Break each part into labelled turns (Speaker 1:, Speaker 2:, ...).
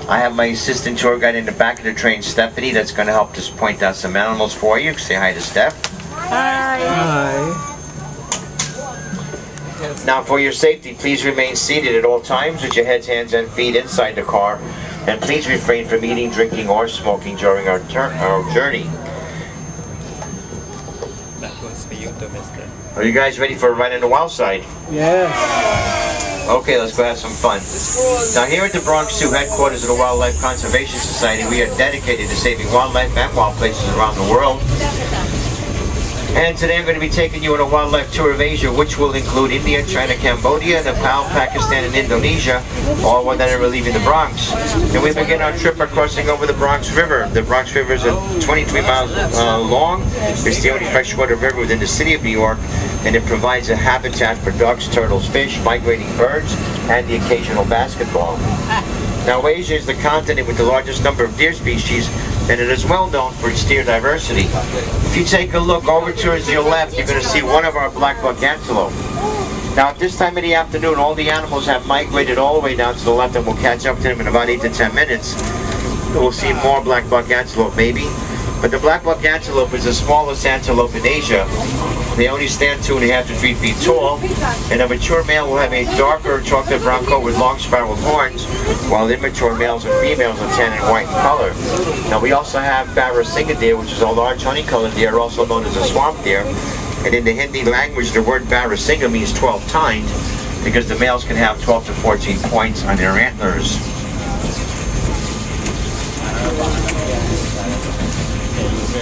Speaker 1: I have my assistant tour guide in the back of the train, Stephanie, that's going to help us point out some animals for you. Say hi to Steph.
Speaker 2: Hi.
Speaker 3: Hi.
Speaker 1: Now, for your safety, please remain seated at all times with your heads, hands, and feet inside the car, and please refrain from eating, drinking, or smoking during our journey.
Speaker 3: That was for you, Mister.
Speaker 1: Are you guys ready for a ride on the wild side?
Speaker 3: Yes.
Speaker 1: Okay, let's go have some fun. Now, here at the Bronx Zoo headquarters of the Wildlife Conservation Society, we are dedicated to saving wildlife and wild places around the world. And today I'm going to be taking you on a wildlife tour of Asia, which will include India, China, Cambodia, Nepal, Pakistan, and Indonesia, all without ever leaving the Bronx. And we begin our trip by crossing over the Bronx River. The Bronx River is 23 miles long. It's the only freshwater river within the city of New York, and it provides a habitat for ducks, turtles, fish, migrating birds, and the occasional basketball. Now, Asia is the continent with the largest number of deer species, and it is well known for its deer diversity. If you take a look over towards your left, you're going to see one of our black buck antelope. Now, at this time of the afternoon, all the animals have migrated all the way down to the left, and we'll catch up to them in about 8 to 10 minutes. We'll see more black buck antelope, maybe. But the black buck antelope is the smallest antelope in Asia. They only stand 2.5 to 3 feet tall, and a mature male will have a darker chocolate brown coat with long spiraled horns, while immature males and females are tan and white in color. Now, we also have Barasinga deer, which is a large honey-colored deer, also known as a swamp deer. And in the Hindi language, the word Barasinga means 12-tined, because the males can have 12 to 14 points on their antlers.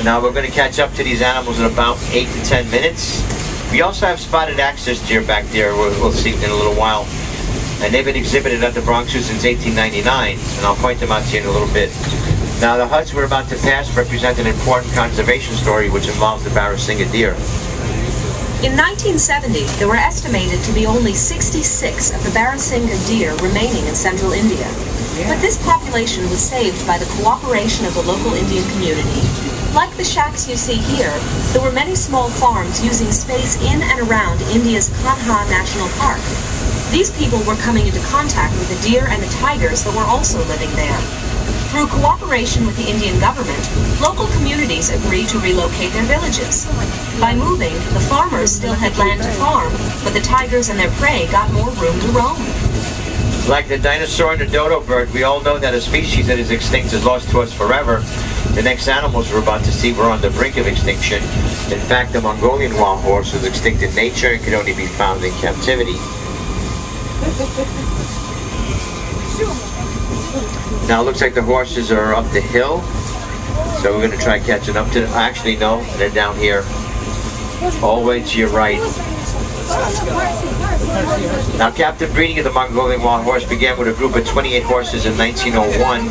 Speaker 1: Now we're going to catch up to these animals in about 8 to 10 minutes. We also have spotted access deer back there, we'll see in a little while. And they've been exhibited at the Bronx Zoo since 1899, and I'll point them out to you in a little bit. Now, the huts we're about to pass represent an important conservation story which involves the Barasinga deer.
Speaker 4: In 1970, there were estimated to be only 66 of the Barasinga deer remaining in central India. But this population was saved by the cooperation of the local Indian community. Like the shacks you see here, there were many small farms using space in and around India's Kanha National Park. These people were coming into contact with the deer and the tigers that were also living there. Through cooperation with the Indian government, local communities agreed to relocate their villages. By moving, the farmers still had land to farm, but the tigers and their prey got more room to roam.
Speaker 1: Like the dinosaur and the dodo bird, we all know that a species that is extinct is lost to us forever. The next animals we're about to see were on the brink of extinction. In fact, the Mongolian wild horse was extinct in nature and could only be found in captivity. Now it looks like the horses are up the hill, so we're going to try catching up to them. Actually, no, they're down here, all the way to your right. Now, captive breeding of the Mongolian wild horse began with a group of 28 horses in 1901,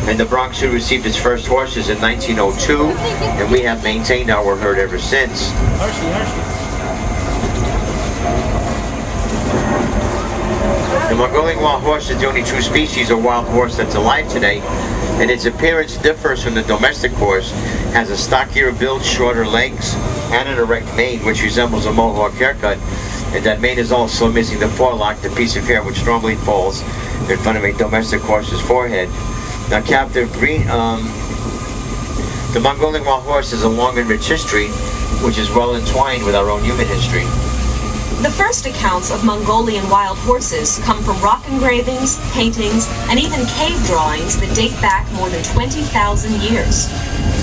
Speaker 1: and the Bronx Zoo received its first horses in 1902, and we have maintained our herd ever since. The Mongolian wild horse is the only true species of wild horse that's alive today, and its appearance differs from the domestic horse. It has a stockier build, shorter legs, and an erect mane, which resembles a mohawk haircut. And that mane is also missing the forelock, the piece of hair which normally falls in front of a domestic horse's forehead. Now, captive breed, the Mongolian wild horse has a long and rich history, which is well entwined with our own human history.
Speaker 4: The first accounts of Mongolian wild horses come from rock engravings, paintings, and even cave drawings that date back more than 20,000 years.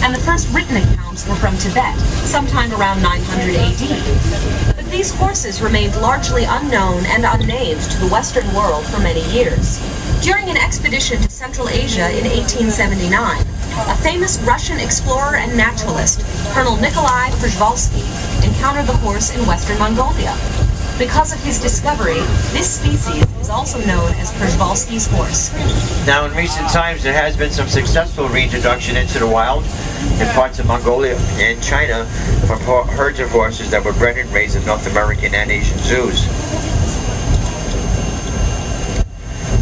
Speaker 4: And the first written accounts were from Tibet, sometime around 900 AD. But these horses remained largely unknown and unnamed to the Western world for many years. During an expedition to Central Asia in 1879, a famous Russian explorer and naturalist, Colonel Nikolai Przewalski, encountered the horse in western Mongolia. Because of his discovery, this species is also known as Przewalski's horse.
Speaker 1: Now, in recent times, there has been some successful reintroduction into the wild in parts of Mongolia and China from herds of horses that were bred and raised in North American and Asian zoos.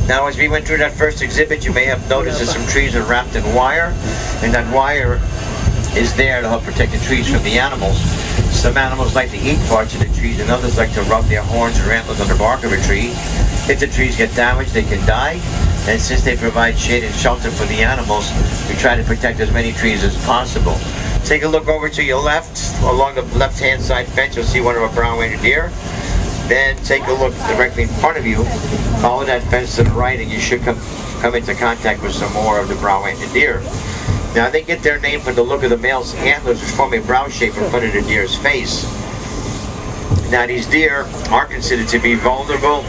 Speaker 1: Now, as we went through that first exhibit, you may have noticed that some trees are wrapped in wire, and that wire is there to help protect the trees from the animals. Some animals like to eat parts of the trees, and others like to rub their horns or antlers on the bark of a tree. If the trees get damaged, they can die, And since they provide shade and shelter for the animals, we try to protect as many trees as possible. Take a look over to your left. Along the left-hand side fence, you'll see one of our brown reindeer deer. Then take a look directly in front of you. Follow that fence to the right, and you should come into contact with some more of the brown reindeer deer. Now, they get their name from the look of the male's antlers, which form a brow shape in front of the deer's face. Now, these deer are considered to be vulnerable